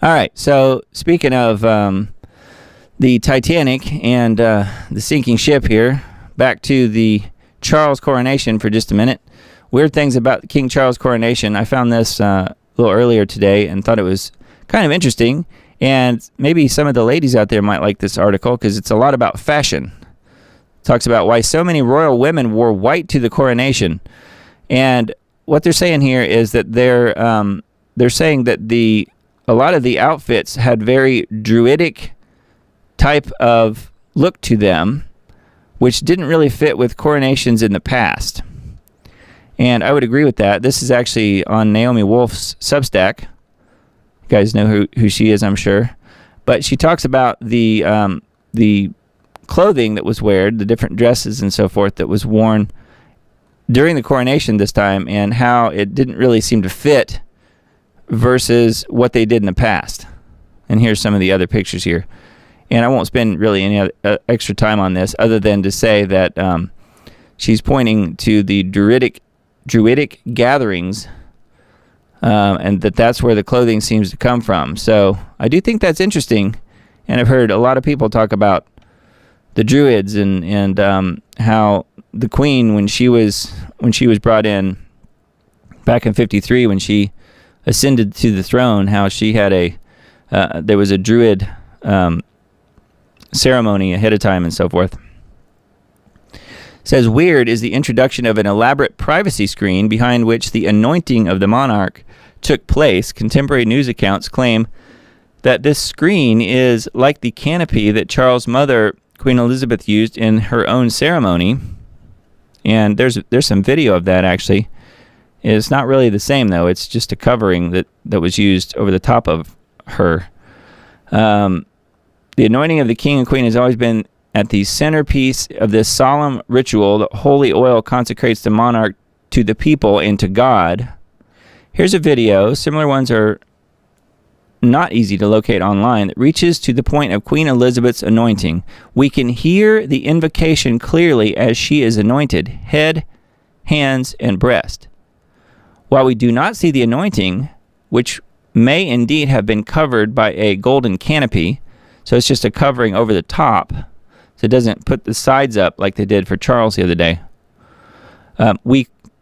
All right. So speaking of the Titanic and the sinking ship here, back to the Charles coronation for just a minute. Weird things about King Charles' coronation. I found this a little earlier today and thought it was kind of interesting. And maybe some of the ladies out there might like this article because it's a lot about fashion. It talks about why so many royal women wore white to the coronation. And what they're saying here is that they're saying that a lot of the outfits had very druidic type of look to them, which didn't really fit with coronations in the past. And I would agree with that. This is actually on Naomi Wolf's Substack. You guys know who she is, I'm sure. But she talks about the clothing that was worn, the different dresses and so forth that was worn during the coronation this time, and how it didn't really seem to fit versus what they did in the past. And here's some of the other pictures here. And I won't spend really any extra time on this other than to say that she's pointing to the druidic gatherings and that's where the clothing seems to come from. So I do think that's interesting. And I've heard a lot of people talk about the Druids and how the Queen, when she was brought in back in 53, when she ascended to the throne, how she had there was a Druid ceremony ahead of time and so forth. It says, weird is the introduction of an elaborate privacy screen behind which the anointing of the monarch took place. Contemporary news accounts claim that this screen is like the canopy that Charles' mother, Queen Elizabeth, used in her own ceremony. And there's some video of that, actually. It's not really the same, though. It's just a covering that was used over the top of her. The anointing of the king and queen has always been at the centerpiece of this solemn ritual. The holy oil consecrates the monarch to the people and to God. Here's a video. Similar ones are not easy to locate online, that reaches to the point of Queen Elizabeth's anointing. We can hear the invocation clearly as she is anointed, head, hands, and breast. While we do not see the anointing, which may indeed have been covered by a golden canopy, so it's just a covering over the top, so it doesn't put the sides up like they did for Charles the other day.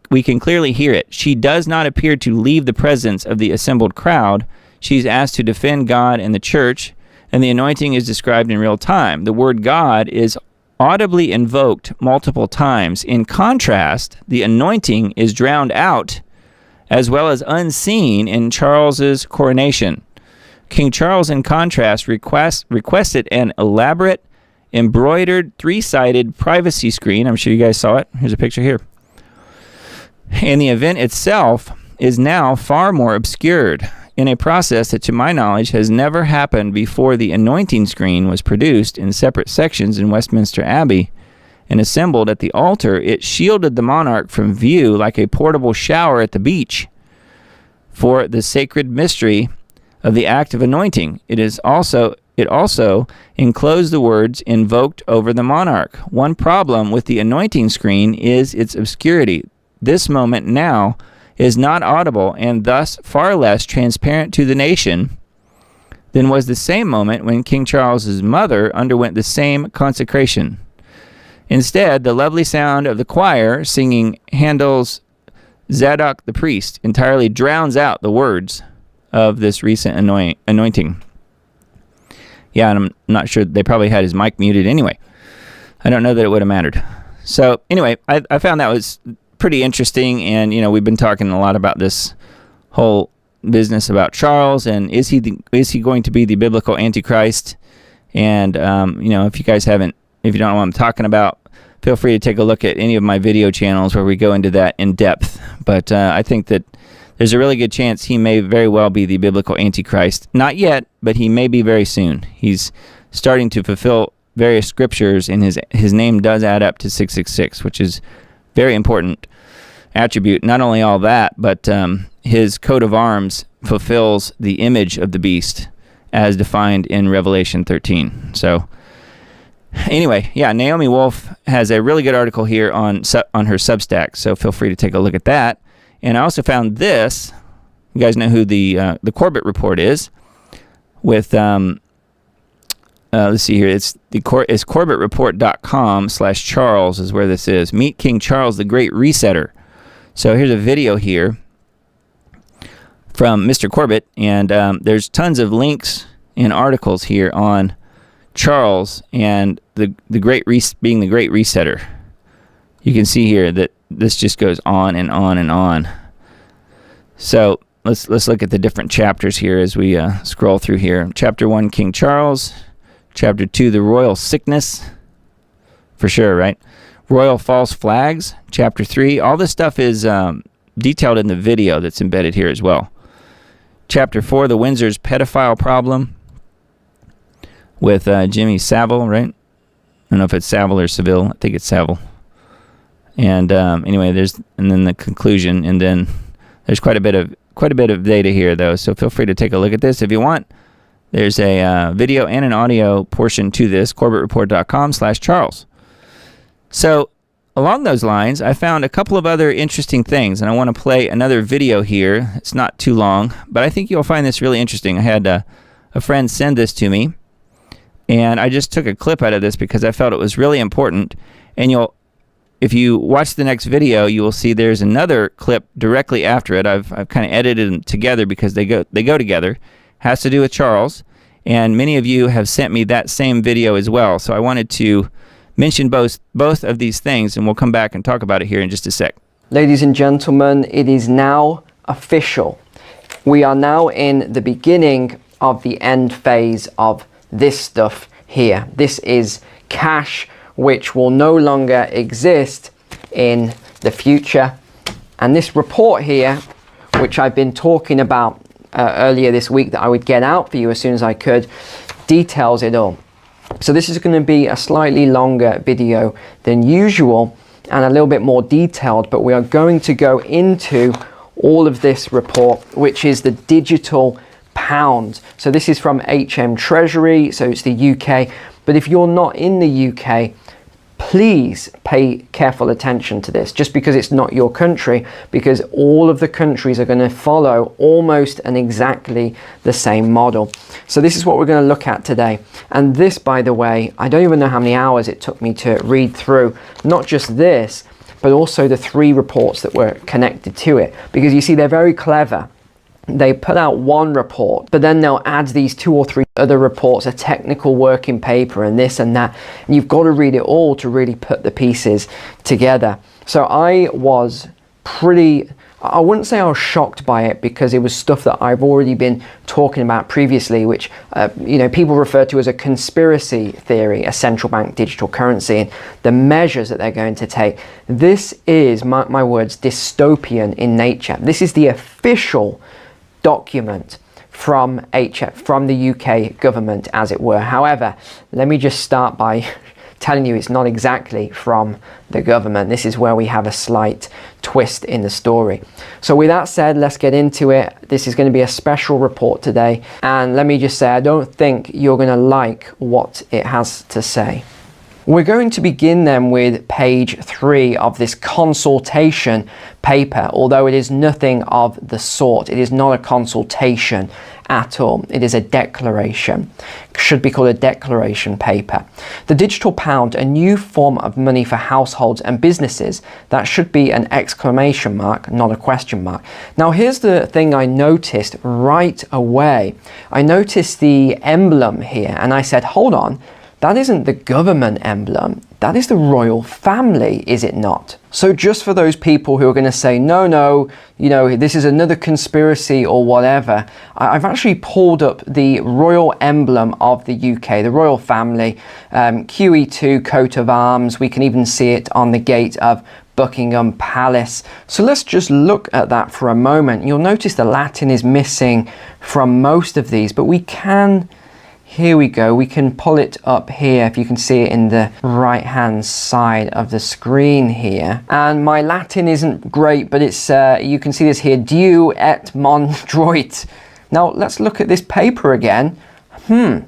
We can clearly hear it. She does not appear to leave the presence of the assembled crowd. She's asked to defend God and the church, and the anointing is described in real time. The word God is audibly invoked multiple times. In contrast, the anointing is drowned out as well as unseen in Charles's coronation. King Charles, in contrast, requested an elaborate, embroidered, three-sided privacy screen. I'm sure you guys saw it. Here's a picture here. And the event itself is now far more obscured in a process that, to my knowledge, has never happened before. The anointing screen was produced in separate sections in Westminster Abbey and assembled at the altar. It shielded the monarch from view like a portable shower at the beach for the sacred mystery of the act of anointing. It also enclosed the words invoked over the monarch. One problem with the anointing screen is its obscurity. This moment now is not audible and thus far less transparent to the nation than was the same moment when King Charles's mother underwent the same consecration. Instead, the lovely sound of the choir singing Handel's Zadok the priest entirely drowns out the words of this recent anointing. Yeah, and I'm not sure, they probably had his mic muted anyway. I don't know that it would have mattered. So anyway, I found that was pretty interesting, and we've been talking a lot about this whole business about Charles, and is he going to be the biblical Antichrist? And if you don't know what I'm talking about, feel free to take a look at any of my video channels where we go into that in depth. But I think that there's a really good chance he may very well be the biblical Antichrist. Not yet, but he may be very soon. He's starting to fulfill various scriptures, and his name does add up to 666, which is very important attribute. Not only all that, but his coat of arms fulfills the image of the beast as defined in Revelation 13. So anyway, yeah, Naomi Wolf has a really good article here on her Substack, so feel free to take a look at that. And I also found this. You guys know who the Corbett Report is. with let's see here. It's CorbettReport.com/Charles is where this is. Meet King Charles, the Great Resetter. So here's a video here from Mr. Corbett, and there's tons of links and articles here on Charles and being the Great Resetter. You can see here that this just goes on and on and on. So let's look at the different chapters here as we scroll through here. Chapter 1, King Charles. Chapter 2, the royal sickness. For sure, right? Royal false flags. Chapter 3. All this stuff is detailed in the video that's embedded here as well. Chapter 4, the Windsor's pedophile problem with Jimmy Savile, right? I don't know if it's Savile or Seville. I think it's Savile. And anyway, and then the conclusion, and then there's quite a bit of data here, though. So feel free to take a look at this if you want. There's a video and an audio portion to this, CorbettReport.com/Charles. So along those lines, I found a couple of other interesting things, and I want to play another video here. It's not too long, but I think you'll find this really interesting. I had a friend send this to me, and I just took a clip out of this because I felt it was really important. And if you watch the next video, you will see there's another clip directly after it. I've kind of edited them together because they go together. Has to do with Charles, and many of you have sent me that same video as well. So I wanted to mention both of these things, and we'll come back and talk about it here in just a sec. Ladies and gentlemen, it is now official. We are now in the beginning of the end phase of this stuff here. This is cash which will no longer exist in the future. And this report here, which I've been talking about earlier this week that I would get out for you as soon as I could, details it all. So this is going to be a slightly longer video than usual and a little bit more detailed, but we are going to go into all of this report, which is the digital pound. So this is from HM Treasury, so it's the UK. But if you're not in the UK, please pay careful attention to this, just because it's not your country, because all of the countries are going to follow almost and exactly the same model. So this is what we're going to look at today. And this, by the way, I don't even know how many hours it took me to read through, not just this, but also the 3 reports that were connected to it, because you see, they're very clever. They put out one report, but then they'll add these 2 or 3 other reports, a technical working paper and this and that. And you've got to read it all to really put the pieces together. So I was I wouldn't say I was shocked by it, because it was stuff that I've already been talking about previously, which people refer to as a conspiracy theory, a central bank digital currency, and the measures that they're going to take. This is, mark my words, dystopian in nature. This is the official document from the UK government, as it were. However, let me just start by telling you it's not exactly from the government. This is where we have a slight twist in the story. So with that said, let's get into it. This is going to be a special report today, and let me just say, I don't think you're going to like what it has to say. We're going to begin then with page 3 of this consultation paper, although it is nothing of the sort. It is not a consultation at all. It is a declaration. It should be called a declaration paper. The digital pound, a new form of money for households and businesses. That should be an exclamation mark, not a question mark. Now here's the thing I noticed right away. I noticed the emblem here, and I said, hold on, that isn't the government emblem. That is the royal family, is it not? So just for those people who are going to say, no, this is another conspiracy or whatever, I've actually pulled up the royal emblem of the UK, the royal family, QE2 coat of arms. We can even see it on the gate of Buckingham Palace. So let's just look at that for a moment. You'll notice the Latin is missing from most of these, but we can... Here we go, we can pull it up here, if you can see it in the right hand side of the screen here. And my Latin isn't great, but it's you can see this here, Dieu et mon droit. Now let's look at this paper again.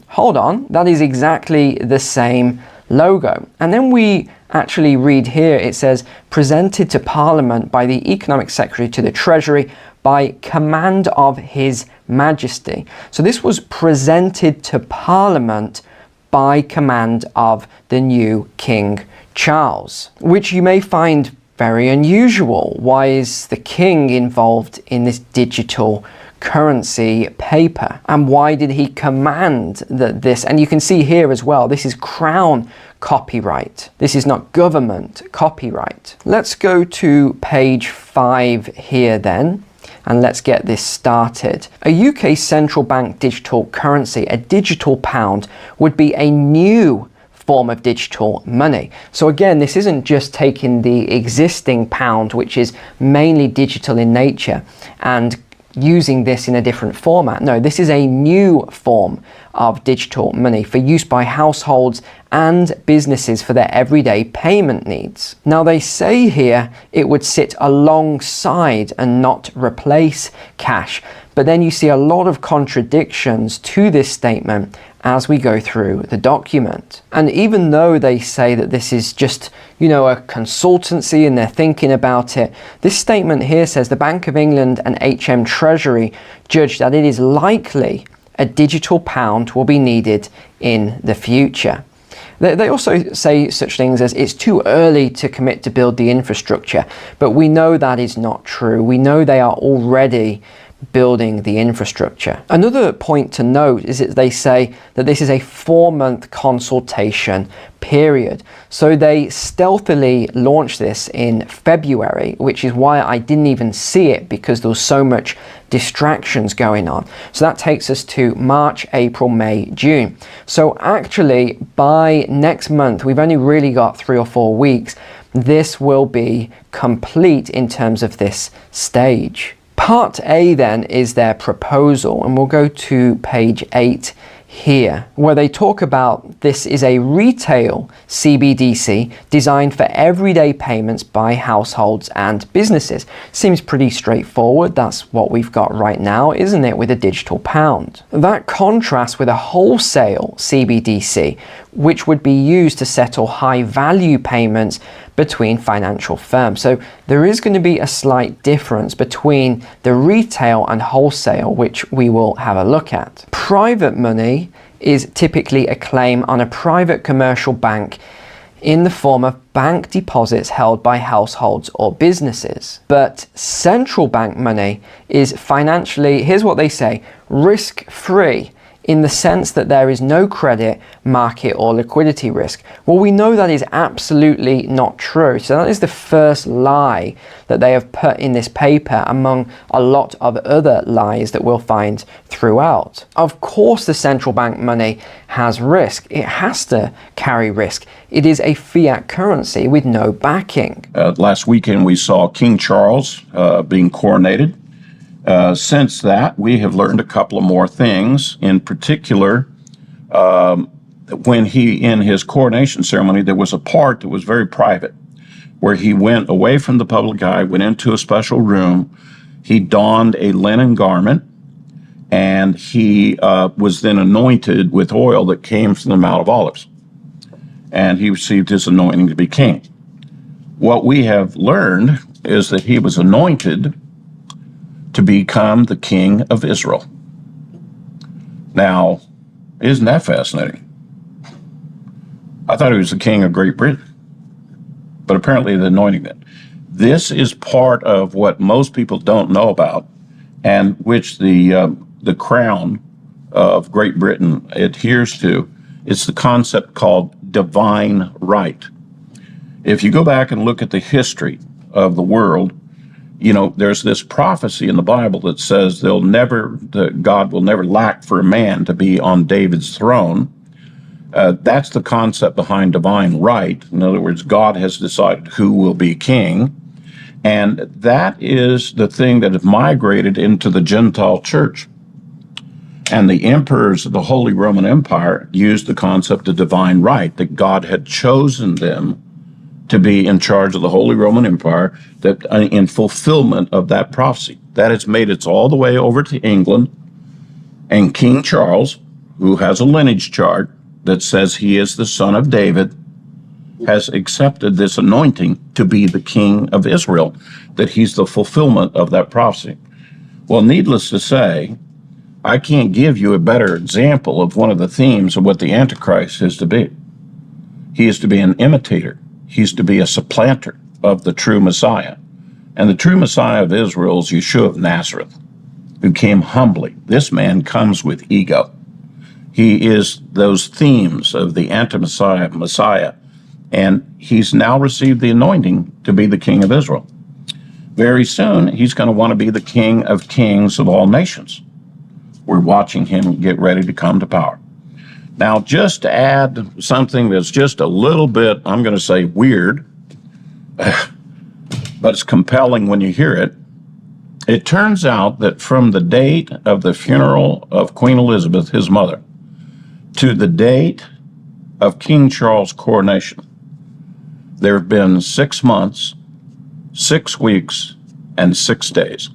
Hold on, that is exactly the same logo. And then we actually read here, it says, presented to Parliament by the Economic Secretary to the Treasury, by command of His Majesty. So this was presented to Parliament by command of the new King Charles, which you may find very unusual. Why is the king involved in this digital currency paper? And why did he command that this? And you can see here as well, this is crown copyright. This is not government copyright. Let's go to page 5 here then, and let's get this started. A UK central bank digital currency, a digital pound, would be a new form of digital money. So again, this isn't just taking the existing pound, which is mainly digital in nature, and using this in a different format. No, this is a new form of digital money for use by households and businesses for their everyday payment needs. Now they say here it would sit alongside and not replace cash, but then you see a lot of contradictions to this statement as we go through the document. And even though they say that this is just, a consultancy and they're thinking about it, this statement here says the Bank of England and HM Treasury judge that it is likely a digital pound will be needed in the future. They also say such things as it's too early to commit to build the infrastructure, but we know that is not true. We know they are already building the infrastructure. Another point to note is that they say that this is a 4-month consultation period. So they stealthily launched this in February, which is why I didn't even see it, because there was so much distractions going on. So that takes us to March, April, May, June. So actually by next month, we've only really got 3 or 4 weeks. This will be complete in terms of this stage. Part A then is their proposal, and we'll go to page 8 here, where they talk about this is a retail CBDC designed for everyday payments by households and businesses. Seems pretty straightforward. That's what we've got right now, isn't it, with a digital pound? That contrasts with a wholesale CBDC, which would be used to settle high value payments between financial firms. So there is going to be a slight difference between the retail and wholesale, which we will have a look at. Private money is typically a claim on a private commercial bank in the form of bank deposits held by households or businesses. But central bank money is financially, here's what they say, risk-free, in the sense that there is no credit, market or liquidity risk. Well, we know that is absolutely not true. So that is the first lie that they have put in this paper, among a lot of other lies that we'll find throughout. Of course, the central bank money has risk. It has to carry risk. It is a fiat currency with no backing. Last weekend, we saw King Charles being coronated. Since that, we have learned a couple of more things. In particular, when in his coronation ceremony, there was a part that was very private, where he went away from the public eye, went into a special room. He donned a linen garment, and he was then anointed with oil that came from the Mount of Olives. And he received his anointing to be king. What we have learned is that he was anointed to become the king of Israel. Now, isn't that fascinating? I thought he was the king of Great Britain, but apparently the anointing it. This is part of what most people don't know about, and which the crown of Great Britain adheres to. It's the concept called divine right. If you go back and look at the history of the world, there's this prophecy in the Bible that says God will never lack for a man to be on David's throne. That's the concept behind divine right. In other words, God has decided who will be king. And that is the thing that has migrated into the Gentile church. And the emperors of the Holy Roman Empire used the concept of divine right, that God had chosen them to be in charge of the Holy Roman Empire, that in fulfillment of that prophecy. That has made it all the way over to England, and King Charles, who has a lineage chart that says he is the son of David, has accepted this anointing to be the king of Israel, that he's the fulfillment of that prophecy. Well, needless to say, I can't give you a better example of one of the themes of what the Antichrist is to be. He is to be an imitator. He's to be a supplanter of the true Messiah. And the true Messiah of Israel is Yeshua of Nazareth, who came humbly. This man comes with ego. He is those themes of the anti-Messiah, and he's now received the anointing to be the king of Israel. Very soon, he's going to want to be the king of kings of all nations. We're watching him get ready to come to power. Now, just to add something that's just a little bit, I'm going to say weird, but it's compelling when you hear it. It turns out that from the date of the funeral of Queen Elizabeth, his mother, to the date of King Charles' coronation, there have been 6 months, 6 weeks, and 6 days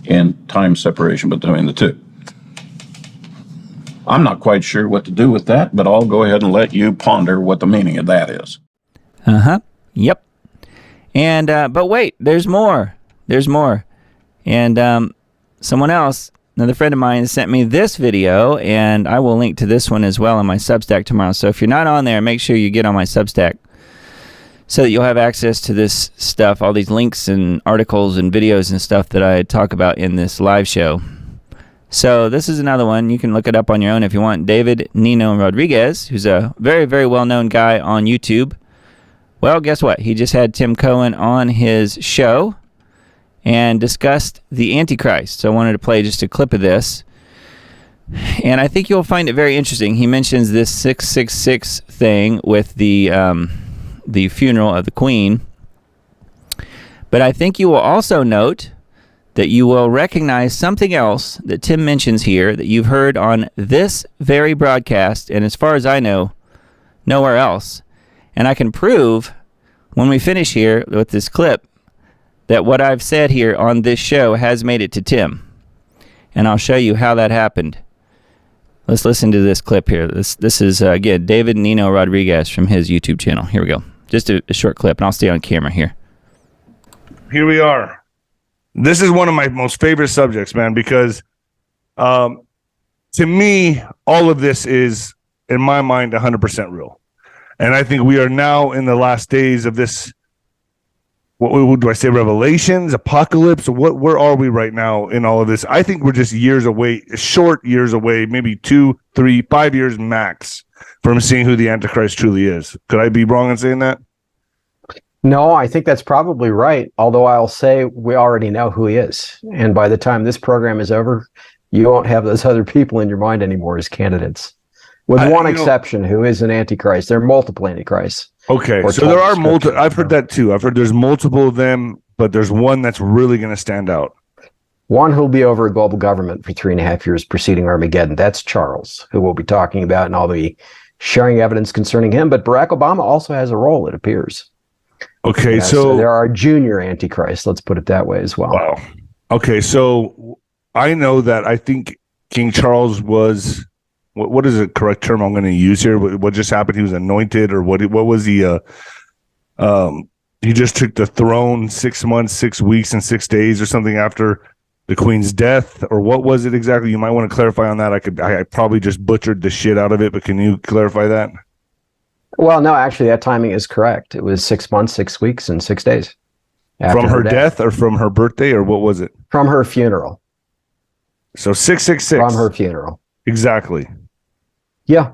in time separation between the two. I'm not quite sure what to do with that, but I'll go ahead and let you ponder what the meaning of that is. Yep. And, but wait, there's more. There's more. And someone else, another friend of mine, sent me this video, and I will link to this one as well on my Substack tomorrow. So if you're not on there, make sure you get on my Substack so that you'll have access to this stuff, all these links and articles and videos and stuff that I talk about in this live show. So this is another one. You can look it up on your own if you want. David Nino Rodriguez, who's a very, very well-known guy on YouTube. Well, guess what? He just had Tim Cohen on his show and discussed the Antichrist. So I wanted to play just a clip of this. And I think you'll find it very interesting. He mentions this 666 thing with the funeral of the Queen. But I think you will also note that you will recognize something else that Tim mentions here that you've heard on this very broadcast, and as far as I know, nowhere else. And I can prove, when we finish here with this clip, that what I've said here on this show has made it to Tim. And I'll show you how that happened. Let's listen to this clip here. This is, again, David Nino Rodriguez from his YouTube channel. Here we go. Just a short clip, and I'll stay on camera here. Here we are. This is one of my most favorite subjects, man, because to me, all of this is, in my mind, 100% real. And I think we are now in the last days of this, what do I say, revelations, apocalypse? Where are we right now in all of this? I think we're just years away, short years away, maybe 2, 3, 5 years max from seeing who the Antichrist truly is. Could I be wrong in saying that? No, I think that's probably right. Although I'll say we already know who he is. And by the time this program is over, you won't have those other people in your mind anymore as candidates. With one exception, who is an Antichrist. There are multiple Antichrists. Okay, so there are multiple. I've heard that too. I've heard there's multiple of them, but there's one that's really going to stand out. One who'll be over a global government for 3.5 years preceding Armageddon. That's Charles, who we'll be talking about, and I'll be sharing evidence concerning him. But Barack Obama also has a role, it appears. Okay, so there are junior Antichrists, let's put it that way as well. Wow. Okay, so I know that I think King Charles was, what is the correct term I'm going to use here? What just happened? He was anointed, or what was he? He just took the throne 6 months, 6 weeks, and 6 days or something after the Queen's death, or what was it exactly? You might want to clarify on that. I probably just butchered the shit out of it, but can you clarify that? Well, no, actually, that timing is correct. It was 6 months, 6 weeks, and 6 days. From her death, or from her birthday, or what was it? From her funeral. So 666. From her funeral. Exactly. Yeah.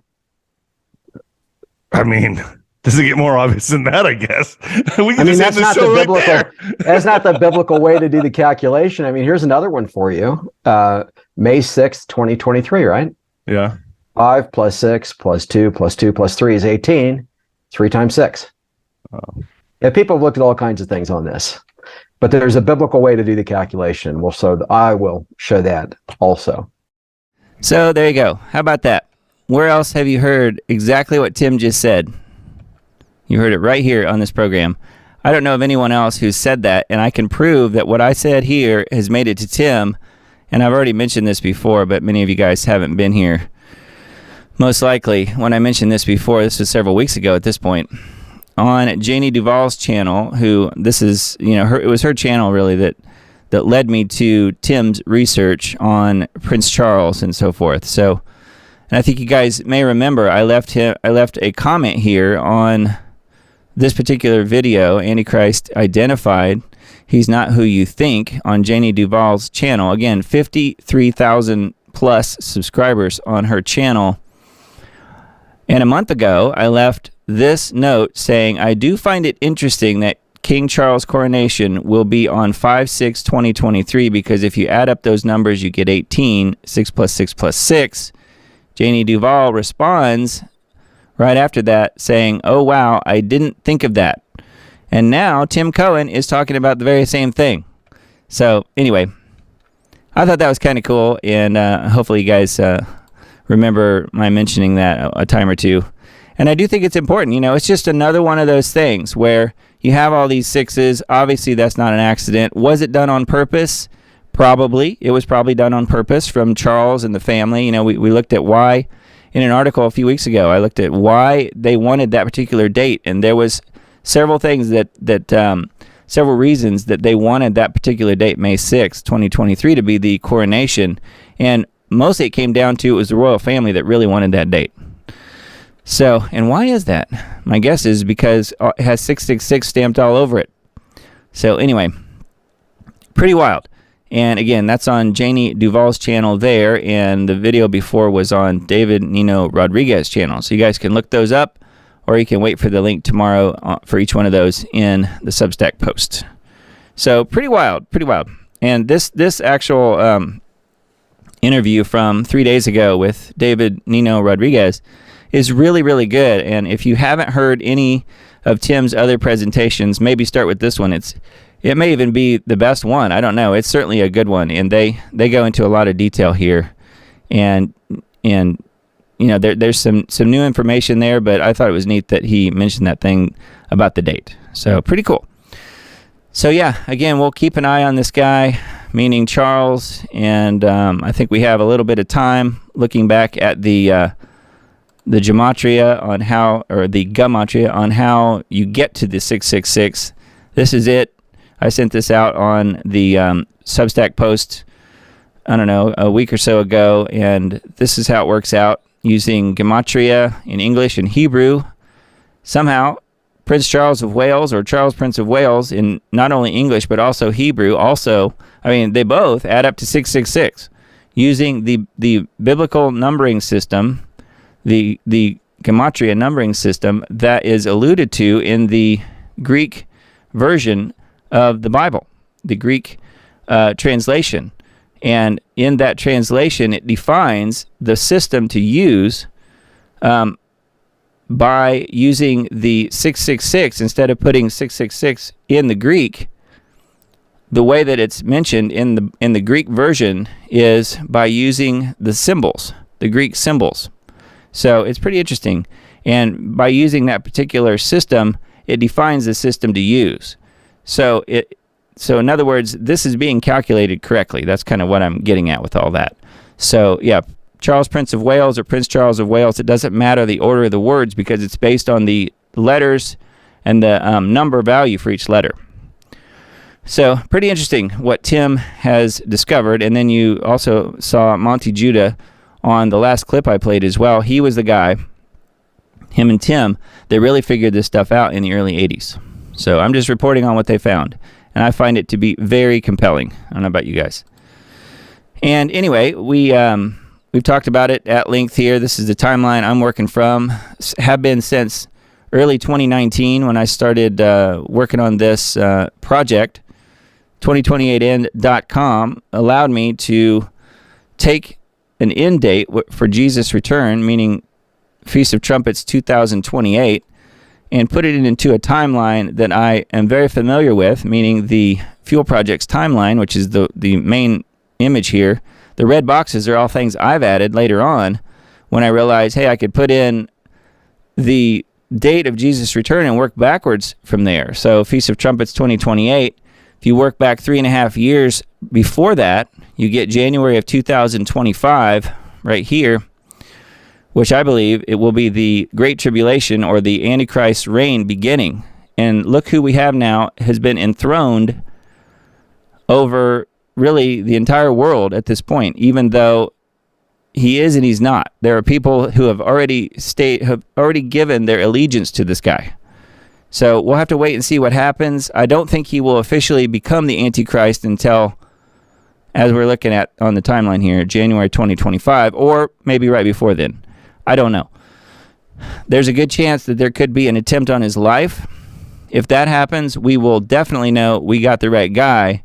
I mean, does it get more obvious than that, I guess? That's not the biblical. That's not the biblical way to do the calculation. I mean, here's another one for you. May 6th, 2023, right? Yeah. 5 plus 6 plus 2 plus 2 plus 3 is 18. 3 times 6. Oh. Yeah, people have looked at all kinds of things on this, but there's a biblical way to do the calculation. I will show that also. So there you go. How about that? Where else have you heard exactly what Tim just said? You heard it right here on this program. I don't know of anyone else who's said that, and I can prove that what I said here has made it to Tim, and I've already mentioned this before, but many of you guys haven't been here. Most likely, when I mentioned this before, this was several weeks ago at this point, on Janie Duvall's channel, who this is, it was her channel really that that led me to Tim's research on Prince Charles and so forth. So, and I think you guys may remember I left a comment here on this particular video, Antichrist Identified. He's not who you think, on Janie Duvall's channel. Again, 53,000 plus subscribers on her channel. And a month ago, I left this note saying, I do find it interesting that King Charles' coronation will be on 5/6/2023, because if you add up those numbers, you get 18, 6 plus 6 plus 6. Janie Duvall responds right after that saying, oh, wow, I didn't think of that. And now Tim Cohen is talking about the very same thing. So anyway, I thought that was kind of cool, and hopefully you guys remember my mentioning that a time or two. And I do think it's important. You know, it's just another one of those things where you have all these sixes. Obviously, that's not an accident. Was it done on purpose? Probably. It was probably done on purpose from Charles and the family. You know, we looked at why, in an article a few weeks ago, I looked at why they wanted that particular date. And there was several things several reasons that they wanted that particular date, May 6, 2023, to be the coronation. And mostly it came down to it was the royal family that really wanted that date. So, and why is that? My guess is because it has 666 stamped all over it. So anyway, pretty wild. And again, that's on Janie Duvall's channel there, and the video before was on David Nino Rodriguez's channel. So you guys can look those up, or you can wait for the link tomorrow for each one of those in the Substack post. So pretty wild, pretty wild. And this actual interview from 3 days ago with David Nino Rodriguez is really, really good. And if you haven't heard any of Tim's other presentations, maybe start with this one. It may even be the best one. I don't know. It's certainly a good one, and they go into a lot of detail here, and you know there's some new information there. But I thought it was neat that he mentioned that thing about the date. So pretty cool. So yeah, again, we'll keep an eye on this guy, meaning Charles, and I think we have a little bit of time looking back at the Gematria on how, or the Gematria on how you get to the 666. This is it. I sent this out on the Substack post, I don't know, a week or so ago, and this is how it works out using Gematria in English and Hebrew. Somehow, Prince Charles of Wales, or Charles Prince of Wales, in not only English but also Hebrew, they both add up to 666 using the biblical numbering system, the Gematria numbering system that is alluded to in the Greek version of the Bible, the Greek translation. And in that translation, it defines the system to use by using the 666 instead of putting 666 in the Greek. The way that it's mentioned in the Greek version is by using the symbols, the Greek symbols. So it's pretty interesting. And by using that particular system, it defines the system to use. So in other words, this is being calculated correctly. That's kind of what I'm getting at with all that. So yeah, Charles Prince of Wales or Prince Charles of Wales, it doesn't matter the order of the words because it's based on the letters and the number value for each letter. So pretty interesting what Tim has discovered. And then you also saw Monty Judah on the last clip I played as well. He was the guy, him and Tim, that really figured this stuff out in the early 80s. So I'm just reporting on what they found, and I find it to be very compelling. I don't know about you guys. And anyway, we've talked about it at length here. This is the timeline I'm working from, have been since early 2019 when I started working on this project. 2028end.com allowed me to take an end date for Jesus' return, meaning Feast of Trumpets 2028, and put it into a timeline that I am very familiar with, meaning the Fuel Project's timeline, which is the main image here. The red boxes are all things I've added later on when I realized, hey, I could put in the date of Jesus' return and work backwards from there. So Feast of Trumpets 2028, if you work back 3.5 years before that, you get January of 2025 right here, which I believe it will be the Great Tribulation or the Antichrist reign beginning. And look who we have now has been enthroned over really the entire world at this point, even though he is and he's not. There are people who have already given their allegiance to this guy. So we'll have to wait and see what happens. I don't think he will officially become the Antichrist until, as we're looking at on the timeline here, January 2025, or maybe right before then. I don't know. There's a good chance that there could be an attempt on his life. If that happens, we will definitely know we got the right guy.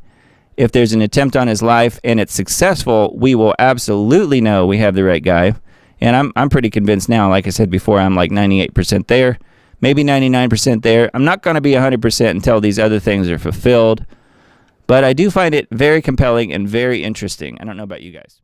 If there's an attempt on his life and it's successful, we will absolutely know we have the right guy. And I'm pretty convinced now. Like I said before, I'm like 98% there, maybe 99% there. I'm not going to be 100% until these other things are fulfilled. But I do find it very compelling and very interesting. I don't know about you guys.